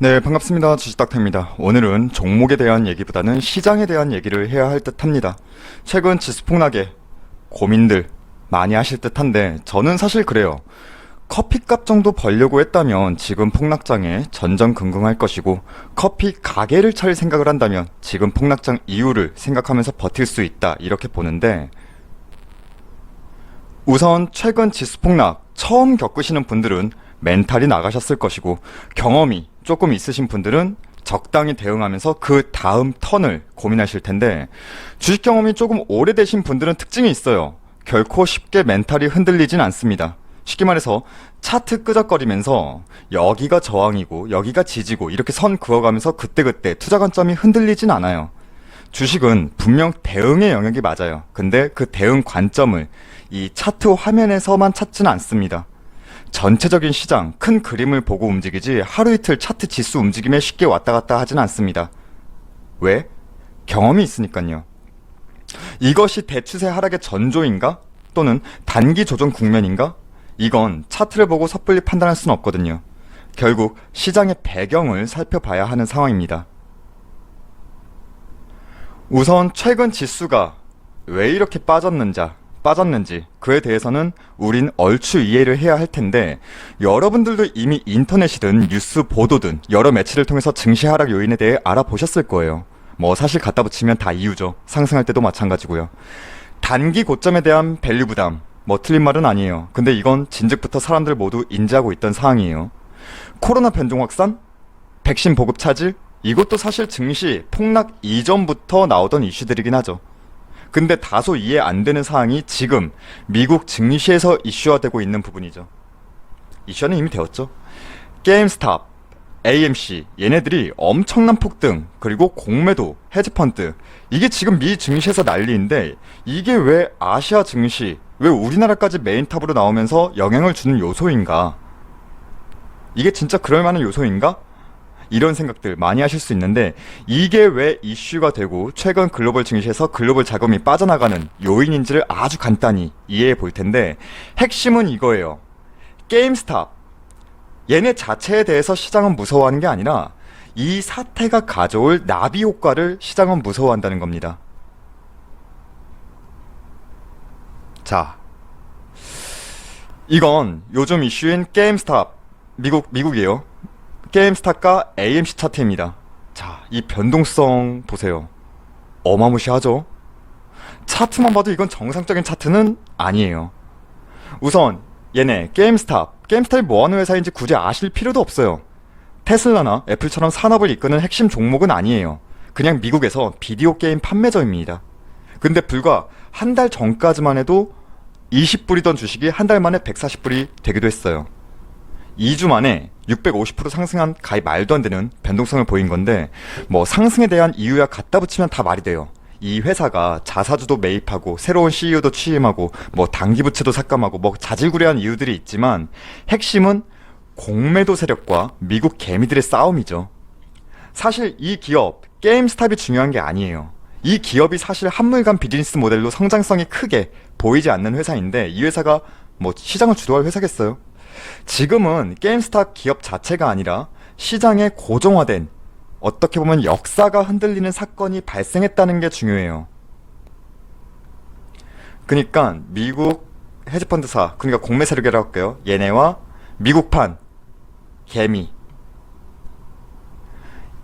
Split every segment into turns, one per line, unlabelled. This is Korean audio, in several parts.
네, 반갑습니다. 주식닥터입니다. 오늘은 종목에 대한 얘기보다는 시장에 대한 얘기를 해야 할 듯합니다. 최근 지수 폭락에 고민들 많이 하실 듯한데 저는 사실 그래요. 커피값 정도 벌려고 했다면 지금 폭락장에 전전긍긍할 것이고, 커피 가게를 차릴 생각을 한다면 지금 폭락장 이유를 생각하면서 버틸 수 있다, 이렇게 보는데, 우선 최근 지수 폭락 처음 겪으시는 분들은 멘탈이 나가셨을 것이고, 경험이 조금 있으신 분들은 적당히 대응하면서 그 다음 턴을 고민하실 텐데, 주식 경험이 조금 오래되신 분들은 특징이 있어요. 결코 쉽게 멘탈이 흔들리진 않습니다. 쉽게 말해서 차트 끄적거리면서 여기가 저항이고 여기가 지지고 이렇게 선 그어가면서 그때그때 투자 관점이 흔들리진 않아요. 주식은 분명 대응의 영역이 맞아요. 근데 그 대응 관점을 이 차트 화면에서만 찾지는 않습니다. 전체적인 시장, 큰 그림을 보고 움직이지 하루 이틀 차트 지수 움직임에 쉽게 왔다 갔다 하진 않습니다. 왜? 경험이 있으니까요. 이것이 대추세 하락의 전조인가? 또는 단기 조정 국면인가? 이건 차트를 보고 섣불리 판단할 수는 없거든요. 결국 시장의 배경을 살펴봐야 하는 상황입니다. 우선 최근 지수가 왜 이렇게 빠졌는지 그에 대해서는 우린 얼추 이해를 해야 할 텐데, 여러분들도 이미 인터넷이든 뉴스 보도든 여러 매체를 통해서 증시 하락 요인에 대해 알아보셨을 거예요. 뭐 사실 갖다 붙이면 다 이유죠. 상승할 때도 마찬가지고요. 단기 고점에 대한 밸류 부담, 뭐 틀린 말은 아니에요. 근데 이건 진즉부터 사람들 모두 인지하고 있던 사항이에요. 코로나 변종 확산, 백신 보급 차질, 이것도 사실 증시 폭락 이전부터 나오던 이슈들이긴 하죠. 근데 다소 이해 안 되는 사항이 지금 미국 증시에서 이슈화되고 있는 부분이죠. 이슈화는 이미 되었죠. 게임스탑, AMC, 얘네들이 엄청난 폭등, 그리고 공매도, 헤지펀드, 이게 지금 미 증시에서 난리인데, 이게 왜 아시아 증시, 왜 우리나라까지 메인탑으로 나오면서 영향을 주는 요소인가? 이게 진짜 그럴 만한 요소인가? 이런 생각들 많이 하실 수 있는데, 이게 왜 이슈가 되고 최근 글로벌 증시에서 글로벌 자금이 빠져나가는 요인인지를 아주 간단히 이해해 볼 텐데, 핵심은 이거예요. 게임스탑, 얘네 자체에 대해서 시장은 무서워하는 게 아니라 이 사태가 가져올 나비 효과를 시장은 무서워한다는 겁니다. 자, 이건 요즘 이슈인 게임스탑, 미국이에요. 게임스탑과 AMC 차트입니다. 자, 이 변동성 보세요. 어마무시하죠? 차트만 봐도 이건 정상적인 차트는 아니에요. 우선 얘네 게임스탑이 뭐하는 회사인지 굳이 아실 필요도 없어요. 테슬라나 애플처럼 산업을 이끄는 핵심 종목은 아니에요. 그냥 미국에서 비디오 게임 판매처입니다. 근데 불과 한 달 전까지만 해도 20불이던 주식이 한 달 만에 140불이 되기도 했어요. 2주 만에 650% 상승한 가히 말도 안 되는 변동성을 보인 건데, 뭐 상승에 대한 이유야 갖다 붙이면 다 말이 돼요. 이 회사가 자사주도 매입하고 새로운 CEO도 취임하고 뭐 단기부채도 삭감하고 뭐 자질구레한 이유들이 있지만, 핵심은 공매도 세력과 미국 개미들의 싸움이죠. 사실 이 기업 게임스탑이 중요한 게 아니에요. 이 기업이 사실 한물간 비즈니스 모델로 성장성이 크게 보이지 않는 회사인데, 이 회사가 뭐 시장을 주도할 회사겠어요? 지금은 게임스탑 기업 자체가 아니라 시장에 고정화된, 어떻게 보면 역사가 흔들리는 사건이 발생했다는 게 중요해요. 그러니까 미국 헤지펀드사, 그러니까 공매 세력이라고 할게요. 얘네와 미국판 개미,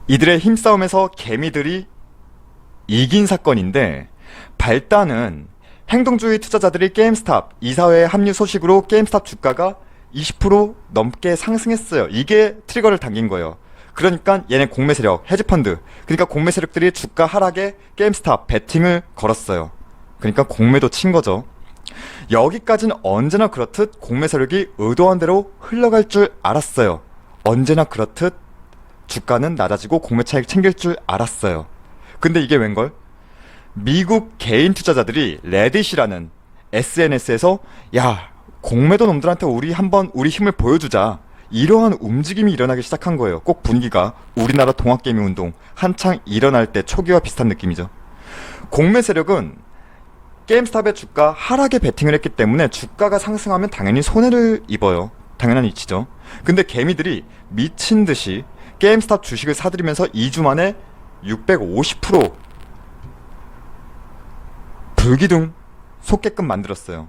이들의 힘싸움에서 개미들이 이긴 사건인데, 발단은 행동주의 투자자들이 게임스탑 이사회에 합류 소식으로 게임스탑 주가가 20% 넘게 상승했어요. 이게 트리거를 당긴 거예요. 그러니까 얘네 공매 세력, 헤지펀드, 그러니까 공매 세력들이 주가 하락에 게임스탑 배팅을 걸었어요. 그러니까 공매도 친 거죠. 여기까지는 언제나 그렇듯 공매 세력이 의도한 대로 흘러갈 줄 알았어요. 언제나 그렇듯 주가는 낮아지고 공매 차익 챙길 줄 알았어요. 근데 이게 웬걸? 미국 개인 투자자들이 레딧이라는 SNS에서 야, 공매도 놈들한테 우리 한번 우리 힘을 보여주자, 이러한 움직임이 일어나기 시작한 거예요. 꼭 분위기가 우리나라 동학개미 운동 한창 일어날 때 초기와 비슷한 느낌이죠. 공매 세력은 게임스탑의 주가 하락에 베팅을 했기 때문에 주가가 상승하면 당연히 손해를 입어요. 당연한 이치죠. 근데 개미들이 미친듯이 게임스탑 주식을 사들이면서 2주 만에 650% 불기둥 솟게끔 만들었어요.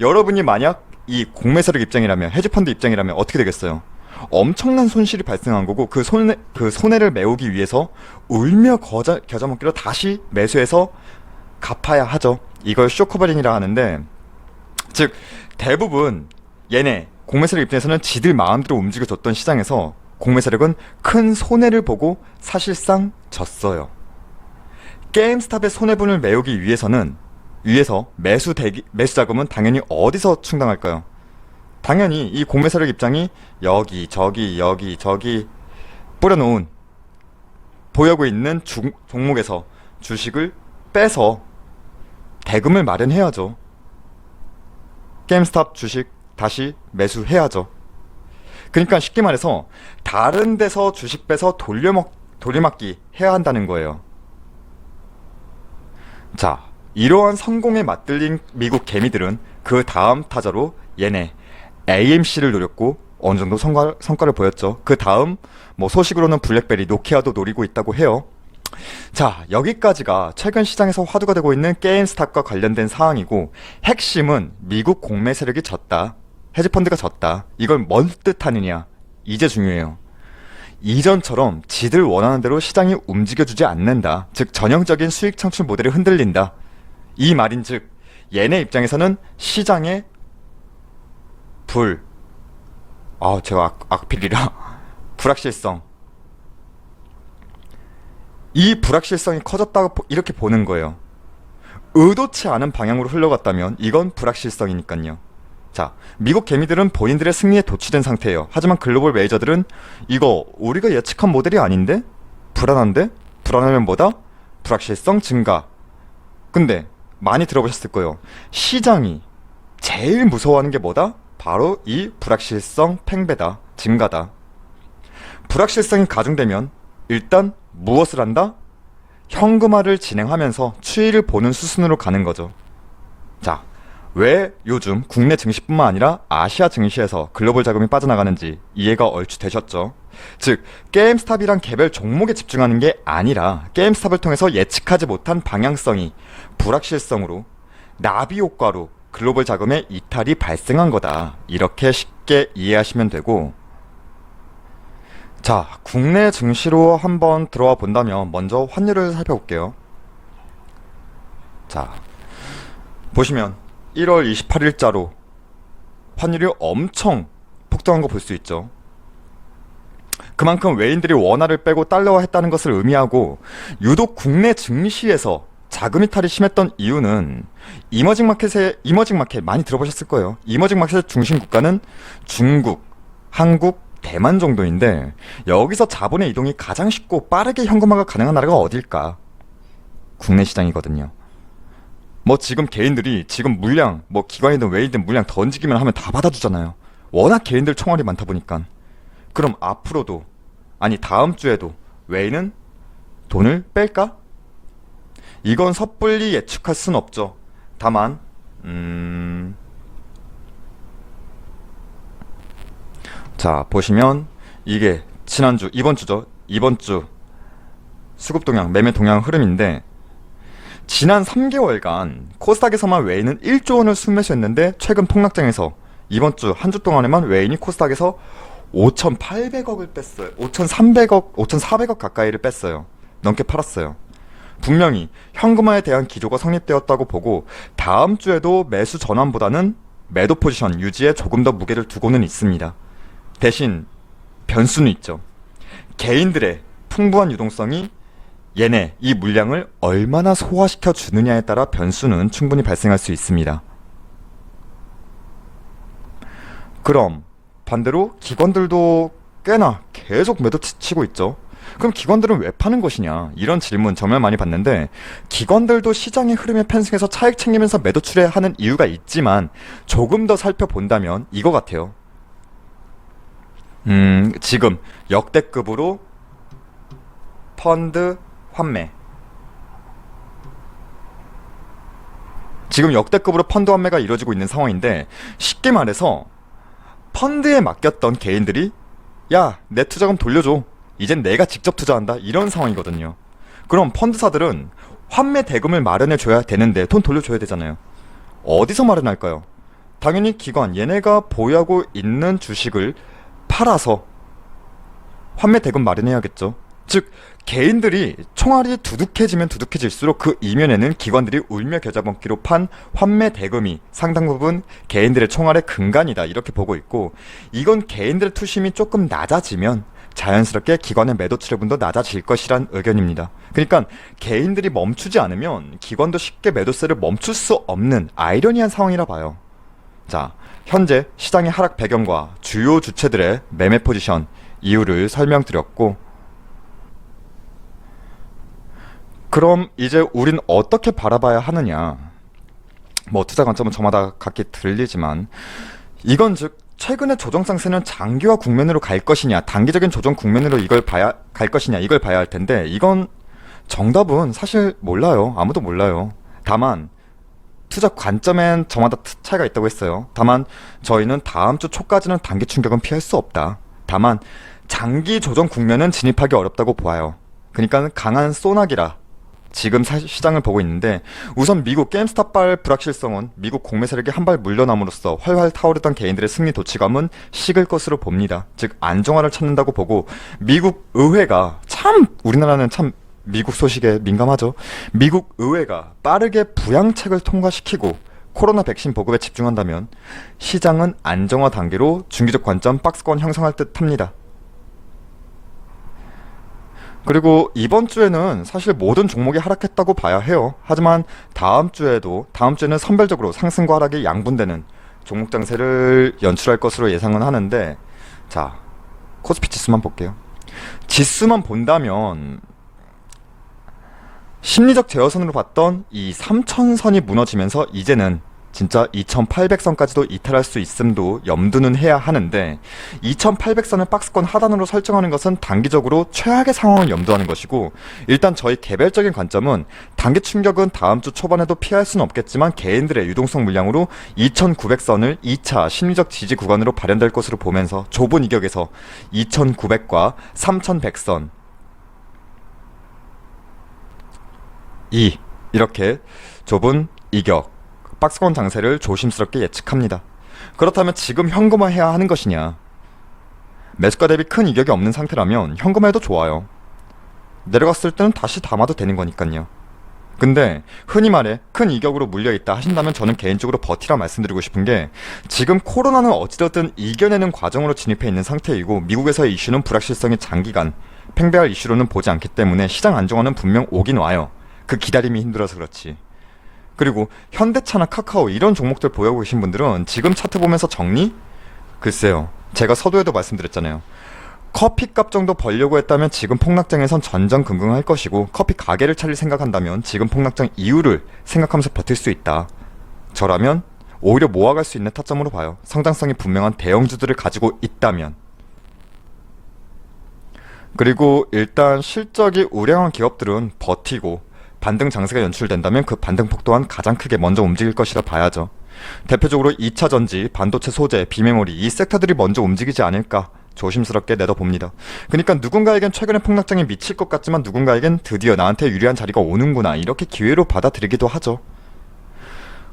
여러분이 만약 이 공매 세력 입장이라면, 헤지펀드 입장이라면 어떻게 되겠어요? 엄청난 손실이 발생한 거고, 그 손해를 메우기 위해서 울며 겨자 먹기로 다시 매수해서 갚아야 하죠. 이걸 쇼커버링이라 하는데, 즉 대부분 얘네 공매 세력 입장에서는 지들 마음대로 움직여줬던 시장에서 공매 세력은 큰 손해를 보고 사실상 졌어요. 게임스탑의 손해분을 메우기 위해서 매수 자금은 당연히 어디서 충당할까요? 당연히 이 공매 세력 입장이 여기 저기 뿌려놓은 보유하고 있는 종목에서 주식을 빼서 대금을 마련해야죠. 게임스탑 주식 다시 매수해야죠. 그러니까 쉽게 말해서 다른 데서 주식 빼서 돌려막기 해야 한다는 거예요. 자, 이러한 성공에 맞들린 미국 개미들은 그 다음 타자로 얘네 AMC를 노렸고 어느 정도 성과를 보였죠. 그 다음 소식으로는 블랙베리, 노키아도 노리고 있다고 해요. 자, 여기까지가 최근 시장에서 화두가 되고 있는 게임스탑과 관련된 사항이고, 핵심은 미국 공매 세력이 졌다, 헤지펀드가 졌다. 이걸 뭔 뜻하느냐, 이제 중요해요. 이전처럼 지들 원하는 대로 시장이 움직여주지 않는다, 즉 전형적인 수익 창출 모델이 흔들린다, 이 말인즉 얘네 입장에서는 시장의 제가 악필이라 불확실성, 이 불확실성이 커졌다고 이렇게 보는 거예요. 의도치 않은 방향으로 흘러갔다면 이건 불확실성이니까요. 자, 미국 개미들은 본인들의 승리에 도취된 상태예요. 하지만 글로벌 메이저들은 이거 우리가 예측한 모델이 아닌데? 불안한데? 불안하면 뭐다? 불확실성 증가. 근데 많이 들어보셨을 거예요. 시장이 제일 무서워하는 게 뭐다? 바로 이 불확실성 팽배다, 증가다. 불확실성이 가중되면 일단 무엇을 한다? 현금화를 진행하면서 추이를 보는 수순으로 가는 거죠. 자, 왜 요즘 국내 증시뿐만 아니라 아시아 증시에서 글로벌 자금이 빠져나가는지 이해가 얼추 되셨죠? 즉, 게임스탑이란 개별 종목에 집중하는 게 아니라 게임스탑을 통해서 예측하지 못한 방향성이 불확실성으로, 나비 효과로 글로벌 자금의 이탈이 발생한 거다, 이렇게 쉽게 이해하시면 되고, 자, 국내 증시로 한번 들어와 본다면 먼저 환율을 살펴볼게요. 자, 보시면 1월 28일자로 환율이 엄청 폭등한 거 볼 수 있죠. 그만큼 외인들이 원화를 빼고 달러화했다는 것을 의미하고, 유독 국내 증시에서 자금 이탈이 심했던 이유는 이머징 마켓 많이 들어보셨을 거예요. 이머징 마켓의 중심 국가는 중국, 한국, 대만 정도인데, 여기서 자본의 이동이 가장 쉽고 빠르게 현금화가 가능한 나라가 어딜까? 국내 시장이거든요. 지금 개인들이 지금 물량, 기관이든 외인이든 물량 던지기만 하면 다 받아주잖아요. 워낙 개인들 총알이 많다 보니까. 그럼 앞으로도, 아니 다음 주에도 외인은 돈을 뺄까? 이건 섣불리 예측할 순 없죠. 다만 자, 보시면 이게 지난주, 이번주죠. 이번주 수급 동향, 매매 동향 흐름인데, 지난 3개월간 코스닥에서만 외인은 1조 원을 순매수했는데, 최근 폭락장에서 이번주 한 주 동안에만 외인이 코스닥에서 5,800억을 뺐어요. 5,300억, 5,400억 가까이를 뺐어요. 넘게 팔았어요. 분명히 현금화에 대한 기조가 성립되었다고 보고, 다음 주에도 매수 전환보다는 매도 포지션 유지에 조금 더 무게를 두고는 있습니다. 대신 변수는 있죠. 개인들의 풍부한 유동성이 얘네 이 물량을 얼마나 소화시켜 주느냐에 따라 변수는 충분히 발생할 수 있습니다. 그럼 반대로 기관들도 꽤나 계속 매도 치고 있죠. 그럼 기관들은 왜 파는 것이냐, 이런 질문 정말 많이 받는데, 기관들도 시장의 흐름에 편승해서 차익 챙기면서 매도 출회하는 이유가 있지만, 조금 더 살펴본다면 이거 같아요. 지금 역대급으로 펀드 환매, 지금 역대급으로 펀드 환매가 이루어지고 있는 상황인데, 쉽게 말해서 펀드에 맡겼던 개인들이 야, 내 투자금 돌려줘, 이젠 내가 직접 투자한다 이런 상황이거든요. 그럼 펀드사들은 환매 대금을 마련해 줘야 되는데 돈 돌려줘야 되잖아요. 어디서 마련할까요? 당연히 기관, 얘네가 보유하고 있는 주식을 팔아서 환매 대금 마련해야겠죠. 즉 개인들이 총알이 두둑해지면 두둑해질수록 그 이면에는 기관들이 울며 겨자 먹기로 판 환매 대금이 상당 부분 개인들의 총알의 근간이다 이렇게 보고 있고, 이건 개인들의 투심이 조금 낮아지면 자연스럽게 기관의 매도 출혈분도 낮아질 것이란 의견입니다. 그러니까 개인들이 멈추지 않으면 기관도 쉽게 매도세를 멈출 수 없는 아이러니한 상황이라 봐요. 자, 현재 시장의 하락 배경과 주요 주체들의 매매 포지션 이유를 설명드렸고, 그럼 이제 우린 어떻게 바라봐야 하느냐. 뭐 투자 관점은 저마다 각기 들리지만, 이건 즉 최근의 조정상세는 장기화 국면으로 갈 것이냐, 단기적인 조정 국면으로 갈 것이냐, 이걸 봐야 할 텐데, 이건 정답은 사실 몰라요. 아무도 몰라요. 다만 투자 관점엔 저마다 차이가 있다고 했어요. 다만 저희는 다음 주 초까지는 단기 충격은 피할 수 없다. 다만 장기 조정 국면은 진입하기 어렵다고 보아요. 그러니까 강한 소나기라 지금 시장을 보고 있는데, 우선 미국 게임스탑발 불확실성은 미국 공매 세력이 한 발 물러남으로써 활활 타오르던 개인들의 승리 도취감은 식을 것으로 봅니다. 즉 안정화를 찾는다고 보고, 미국 의회가 참, 우리나라는 참 미국 소식에 민감하죠. 미국 의회가 빠르게 부양책을 통과시키고 코로나 백신 보급에 집중한다면 시장은 안정화 단계로 중기적 관점 박스권 형성할 듯 합니다. 그리고 이번 주에는 사실 모든 종목이 하락했다고 봐야 해요. 하지만 다음 주에는 선별적으로 상승과 하락이 양분되는 종목 장세를 연출할 것으로 예상은 하는데, 자, 코스피 지수만 볼게요. 지수만 본다면 심리적 제어선으로 봤던 이 3000선이 무너지면서 이제는 진짜 2800선까지도 이탈할 수 있음도 염두는 해야 하는데, 2800선을 박스권 하단으로 설정하는 것은 단기적으로 최악의 상황을 염두하는 것이고, 일단 저희 개별적인 관점은 단기 충격은 다음 주 초반에도 피할 수는 없겠지만 개인들의 유동성 물량으로 2900선을 2차 심리적 지지 구간으로 발현될 것으로 보면서 좁은 이격에서 2900과 3100선 이렇게 좁은 이격 박스권 장세를 조심스럽게 예측합니다. 그렇다면 지금 현금화해야 하는 것이냐? 매수가 대비 큰 이격이 없는 상태라면 현금화해도 좋아요. 내려갔을 때는 다시 담아도 되는 거니까요. 근데 흔히 말해 큰 이격으로 물려있다 하신다면 저는 개인적으로 버티라 말씀드리고 싶은 게, 지금 코로나는 어찌됐든 이겨내는 과정으로 진입해 있는 상태이고, 미국에서의 이슈는 불확실성이 장기간 팽배할 이슈로는 보지 않기 때문에 시장 안정화는 분명 오긴 와요. 그 기다림이 힘들어서 그렇지. 그리고 현대차나 카카오 이런 종목들 보유하고 계신 분들은 지금 차트 보면서 정리? 글쎄요, 제가 서두에도 말씀드렸잖아요. 커피값 정도 벌려고 했다면 지금 폭락장에선 전전긍긍할 것이고, 커피 가게를 차릴 생각한다면 지금 폭락장 이유를 생각하면서 버틸 수 있다. 저라면 오히려 모아갈 수 있는 타점으로 봐요. 성장성이 분명한 대형주들을 가지고 있다면. 그리고 일단 실적이 우량한 기업들은 버티고 반등 장세가 연출된다면 그 반등폭 또한 가장 크게 먼저 움직일 것이라 봐야죠. 대표적으로 2차 전지, 반도체 소재, 비메모리 이 섹터들이 먼저 움직이지 않을까 조심스럽게 내다봅니다. 그러니까 누군가에겐 최근에 폭락장이 미칠 것 같지만 누군가에겐 드디어 나한테 유리한 자리가 오는구나 이렇게 기회로 받아들이기도 하죠.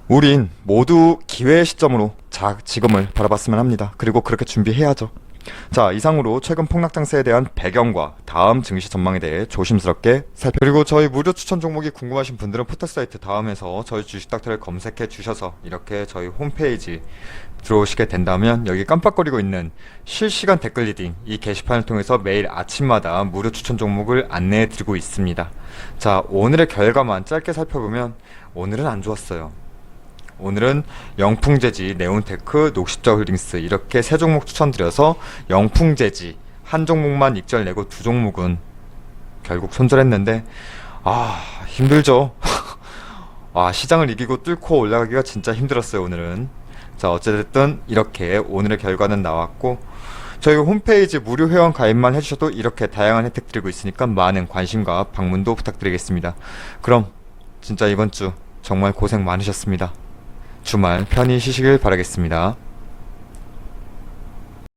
우린 모두 기회의 시점으로 지금을 바라봤으면 합니다. 그리고 그렇게 준비해야죠. 자, 이상으로 최근 폭락장세에 대한 배경과 다음 증시 전망에 대해 조심스럽게 그리고 저희 무료 추천 종목이 궁금하신 분들은 포털사이트 다음에서 저희 주식닥터를 검색해 주셔서 이렇게 저희 홈페이지 들어오시게 된다면 여기 깜빡거리고 있는 실시간 댓글 리딩 이 게시판을 통해서 매일 아침마다 무료 추천 종목을 안내해 드리고 있습니다. 자, 오늘의 결과만 짧게 살펴보면 오늘은 안 좋았어요. 오늘은 영풍재지, 네온테크, 녹십자홀딩스 이렇게 세 종목 추천드려서 영풍재지 한 종목만 익절 내고 두 종목은 결국 손절했는데 힘들죠. 시장을 이기고 뚫고 올라가기가 진짜 힘들었어요 오늘은. 자, 어찌됐든 이렇게 오늘의 결과는 나왔고, 저희 홈페이지 무료 회원 가입만 해주셔도 이렇게 다양한 혜택 드리고 있으니까 많은 관심과 방문도 부탁드리겠습니다. 그럼 진짜 이번 주 정말 고생 많으셨습니다. 주말 편히 쉬시길 바라겠습니다.